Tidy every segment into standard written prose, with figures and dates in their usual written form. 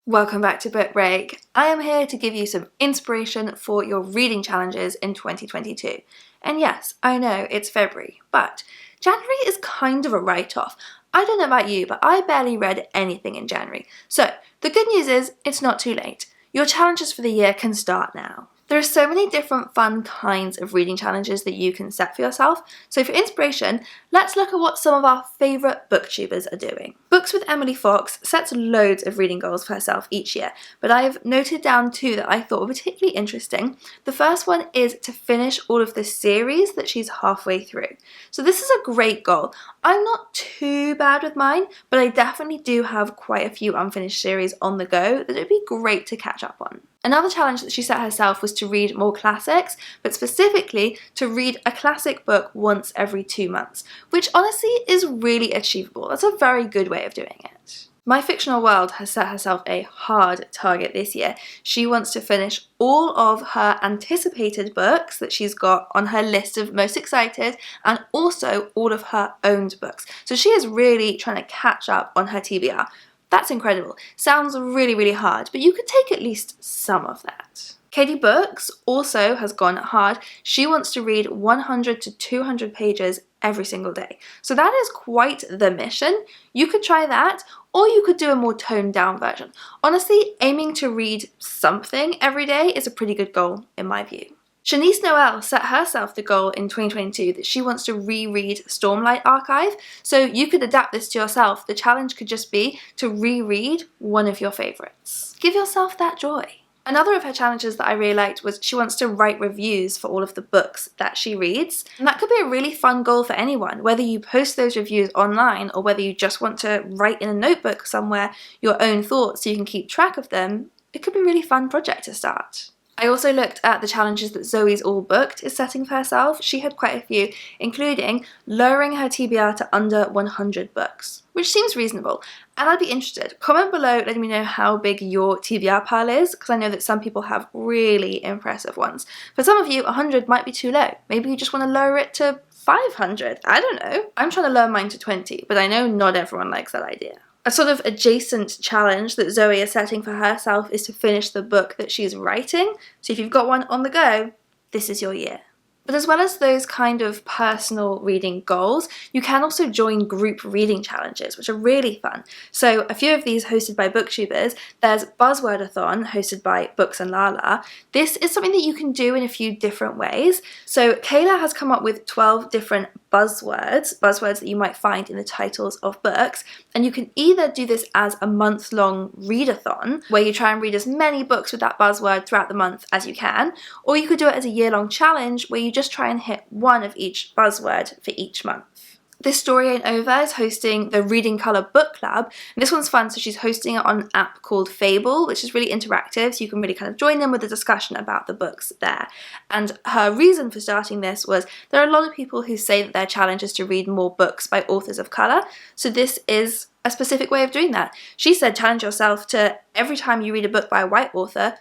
Welcome back to Book Break. I am here to give you some inspiration for your reading challenges in 2022. And yes, I know it's February, but January is kind of a write-off. I don't know about you, but I barely read anything in January. So the good news is it's not too late. Your challenges for the year can start now. There are so many different fun kinds of reading challenges that you can set for yourself, so for inspiration, let's look at what some of our favourite booktubers are doing. Books with Emily Fox sets loads of reading goals for herself each year, but I've noted down two that I thought were particularly interesting. The first one is to finish all of the series that she's halfway through. So this is a great goal. I'm not too bad with mine, but I definitely do have quite a few unfinished series on the go that it'd be great to catch up on. Another challenge that she set herself was to read more classics, but specifically to read a classic book once every 2 months, which honestly is really achievable. That's a very good way of doing it. My Fictional World has set herself a hard target this year. She wants to finish all of her anticipated books that she's got on her list of most excited, and also all of her owned books. So she is really trying to catch up on her TBR. That's incredible. Sounds really, really hard, but you could take at least some of that. Katie Books also has gone hard. She wants to read 100 to 200 pages every single day. So that is quite the mission. You could try that, or you could do a more toned down version. Honestly, aiming to read something every day is a pretty good goal in my view. Sharon Noelle set herself the goal in 2022 that she wants to reread Stormlight Archive, so you could adapt this to yourself. The challenge could just be to reread one of your favourites. Give yourself that joy. Another of her challenges that I really liked was she wants to write reviews for all of the books that she reads. And that could be a really fun goal for anyone, whether you post those reviews online or whether you just want to write in a notebook somewhere your own thoughts so you can keep track of them. It could be a really fun project to start. I also looked at the challenges that Zoe's All Booked is setting for herself. She had quite a few, including lowering her TBR to under 100 books, which seems reasonable. And I'd be interested. Comment below letting me know how big your TBR pile is, because I know that some people have really impressive ones. For some of you, 100 might be too low. Maybe you just want to lower it to 500. I don't know. I'm trying to lower mine to 20, but I know not everyone likes that idea. A sort of adjacent challenge that Zoe is setting for herself is to finish the book that she's writing. So if you've got one on the go, this is your year. But as well as those kind of personal reading goals, you can also join group reading challenges, which are really fun. So a few of these hosted by BookTubers. There's Buzzwordathon, hosted by Books and Lala. This is something that you can do in a few different ways. So Kayla has come up with 12 different buzzwords that you might find in the titles of books, and you can either do this as a month-long readathon, where you try and read as many books with that buzzword throughout the month as you can, or you could do it as a year-long challenge where you just try and hit one of each buzzword for each month. This Story Ain't Over is hosting the Reading Colour Book Club, and this one's fun. So she's hosting it on an app called Fable, which is really interactive, so you can really kind of join them with a discussion about the books there. And her reason for starting this was there are a lot of people who say that their challenge is to read more books by authors of colour, so this is a specific way of doing that. She said challenge yourself to, every time you read a book by a white author,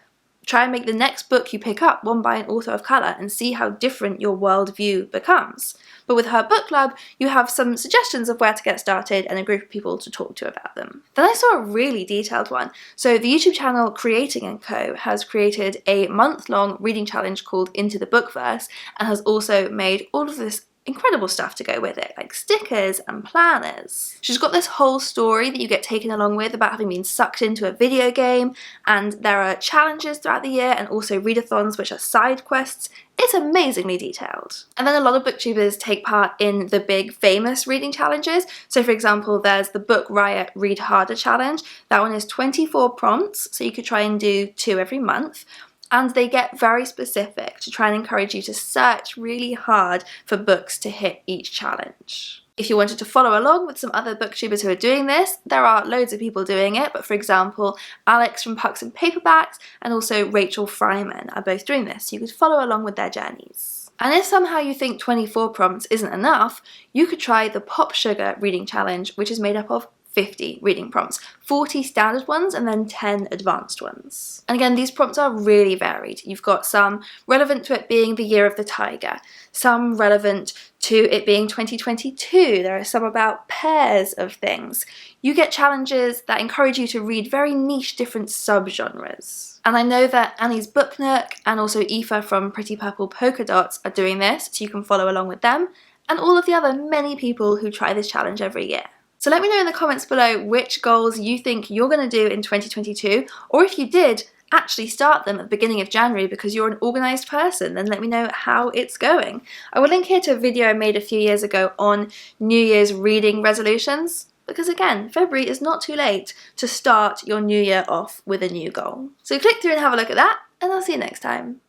try and make the next book you pick up one by an author of colour and see how different your worldview becomes. But with her book club, you have some suggestions of where to get started and a group of people to talk to about them. Then I saw a really detailed one. So the YouTube channel Creating & Co has created a month-long reading challenge called Into the Bookverse, and has also made all of this incredible stuff to go with it, like stickers and planners. She's got this whole story that you get taken along with about having been sucked into a video game, and there are challenges throughout the year and also readathons, which are side quests. It's amazingly detailed. And then a lot of booktubers take part in the big famous reading challenges. So for example, there's the Book Riot Read Harder challenge. That one is 24 prompts, so you could try and do 2 every month. And they get very specific to try and encourage you to search really hard for books to hit each challenge. If you wanted to follow along with some other booktubers who are doing this, there are loads of people doing it, but for example, Alex from Pucks and Paperbacks and also Rachel Fryman are both doing this, so you could follow along with their journeys. And if somehow you think 24 prompts isn't enough, you could try the Pop Sugar reading challenge, which is made up of 50 reading prompts, 40 standard ones and then 10 advanced ones. And again, these prompts are really varied. You've got some relevant to it being the year of the tiger, some relevant to it being 2022. There are some about pairs of things. You get challenges that encourage you to read very niche different subgenres. And I know that Annie's Book Nook and also Aoife from Pretty Purple Polka Dots are doing this, so you can follow along with them, and all of the other many people who try this challenge every year. So let me know in the comments below which goals you think you're going to do in 2022, or if you did actually start them at the beginning of January because you're an organised person, then let me know how it's going. I will link here to a video I made a few years ago on New Year's reading resolutions, because again, February is not too late to start your new year off with a new goal. So click through and have a look at that, and I'll see you next time.